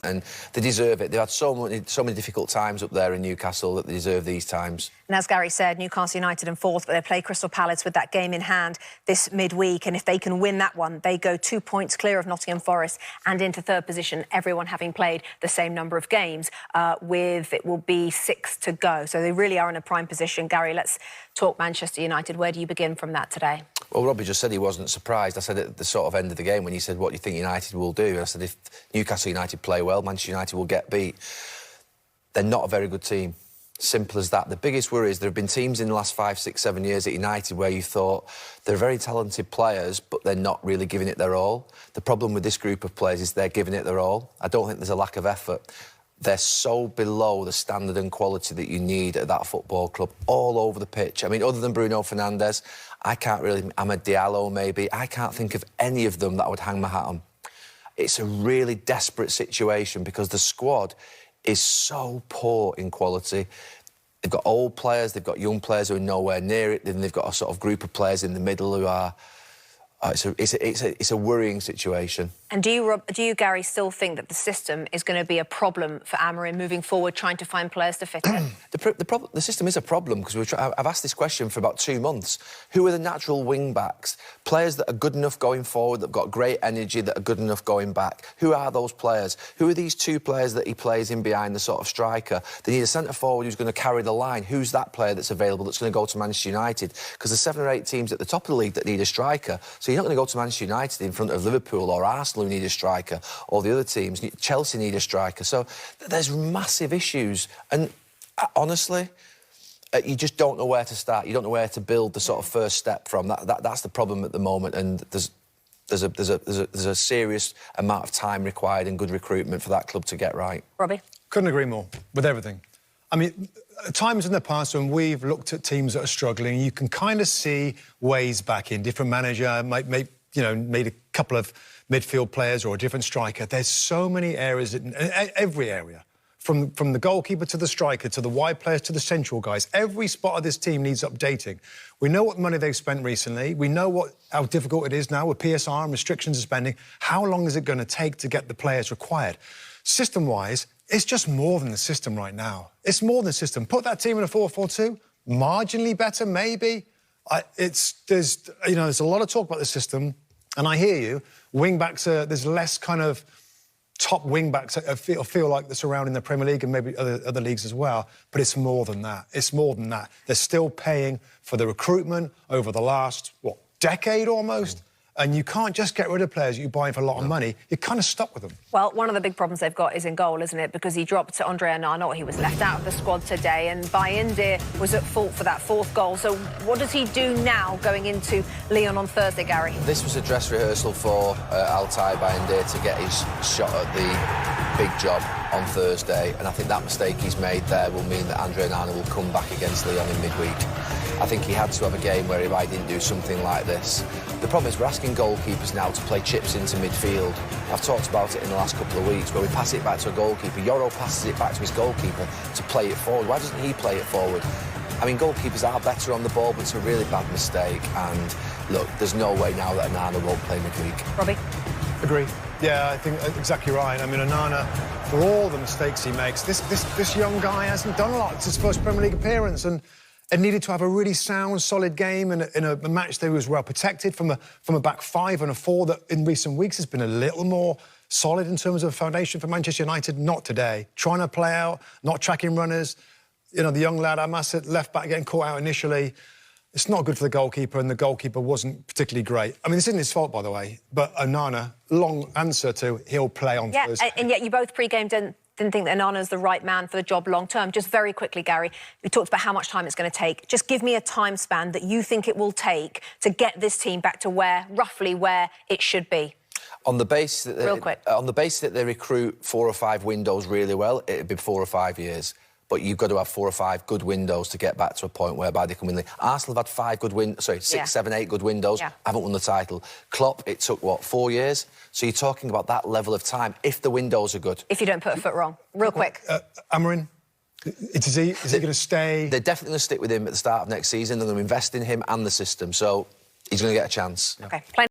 and they deserve it. They've had so many difficult times up there in Newcastle that they deserve these times. And as Gary said, Newcastle United in fourth, but they play Crystal Palace with that game in hand this midweek. And if they can win that one, they go 2 points clear of Nottingham Forest and into third position, everyone having played the same number of games, it will be 6 to go. So they really are in a prime position. Gary, let's talk Manchester United. Where do you begin from that today? Well, Robbie just said he wasn't surprised. I said at the sort of end of the game when he said, what do you think United will do? And I said, if Newcastle United play well, Manchester United will get beat. They're not a very good team. Simple as that. The biggest worry is there have been teams in the last 5, 6, 7 years at United where you thought they're very talented players, but they're not really giving it their all. The problem with this group of players is they're giving it their all. I don't think there's a lack of effort. They're so below the standard and quality that you need at that football club all over the pitch. I mean, other than Bruno Fernandes, I can't really... Ahmed Diallo, maybe. I can't think of any of them that I would hang my hat on. It's a really desperate situation because the squad is so poor in quality. They've got old players, they've got young players who are nowhere near it, then they've got a sort of group of players in the middle who are... It's a worrying situation. And do you, Gary, still think that the system is going to be a problem for Amorim moving forward, trying to find players to fit in? The system is a problem because I've asked this question for about 2 months. Who are the natural wing-backs? Players that are good enough going forward, that have got great energy, that are good enough going back. Who are those players? Who are these 2 players that he plays in behind the sort of striker? They need a centre-forward who's going to carry the line. Who's that player that's available that's going to go to Manchester United? Because there's 7 or 8 teams at the top of the league that need a striker. So you're not going to go to Manchester United in front of Liverpool or Arsenal who need a striker, or the other teams. Chelsea need a striker. So there's massive issues. And honestly, you just don't know where to start. You don't know where to build the sort of first step from. That's the problem at the moment. And there's a serious amount of time required and good recruitment for that club to get right. Robbie? Couldn't agree more with everything. I mean, times in the past when we've looked at teams that are struggling, you can kind of see ways back in. Different manager made a couple of midfield players or a different striker. There's so many areas, in every area, from the goalkeeper to the striker to the wide players to the central guys. Every spot of this team needs updating. We know what money they've spent recently. We know how difficult it is now with PSR and restrictions of spending. How long is it going to take to get the players required? System-wise, it's just more than the system right now. It's more than the system. Put that team in a 4-4-2, marginally better, maybe. There's a lot of talk about the system, and I hear you. Wing-backs, there's less kind of top wing-backs I feel like that's around in the Premier League and maybe other leagues as well, but it's more than that. It's more than that. They're still paying for the recruitment over the last, decade almost? And you can't just get rid of players you buy for a lot of money. You're kind of stuck with them. Well, one of the big problems they've got is in goal, isn't it? Because he dropped to Andre Onana. He was left out of the squad today, and Bayindir was at fault for that 4th goal. So what does he do now going into Lyon on Thursday, Gary? This was a dress rehearsal for Altay Bayindir to get his shot at the big job on Thursday, and I think that mistake he's made there will mean that Andre Onana will come back against Lyon in midweek. I think he had to have a game where he didn't do something like this. The problem is we're asking goalkeepers now to play chips into midfield. I've talked about it in the last couple of weeks where we pass it back to a goalkeeper. Yoro passes it back to his goalkeeper to play it forward. Why doesn't he play it forward? I mean, goalkeepers are better on the ball, but it's a really bad mistake. And, look, there's no way now that Onana won't play midweek. Robbie? Agree. Yeah, I think exactly right. I mean, Onana, for all the mistakes he makes, this young guy hasn't done a lot. It's his first Premier League appearance, and needed to have a really sound, solid game in a match that was well protected from a back 5 and a 4 that in recent weeks has been a little more solid in terms of foundation for Manchester United. Not today. Trying to play out, not tracking runners. The young lad, Amasit, left back, getting caught out initially. It's not good for the goalkeeper, and the goalkeeper wasn't particularly great. I mean, this isn't his fault, by the way, but Onana, long answer to he'll play on Thursday. And yet you both pre-game didn't think that Onana's the right man for the job long-term. Just very quickly, Gary, we talked about how much time it's going to take. Just give me a time span that you think it will take to get this team back to roughly where it should be. On the basis that they recruit 4 or 5 windows really well, it'd be 4 or 5 years. But you've got to have 4 or 5 good windows to get back to a point whereby they can win. Arsenal have had 5 good windows, 6, 7, 8 good windows, haven't won the title. Klopp, it took, 4 years? So you're talking about that level of time, if the windows are good. If you don't put a foot wrong. Real quick. Amorim, is he going to stay? They're definitely going to stick with him at the start of next season. They're going to invest in him and the system. So he's going to get a chance. OK.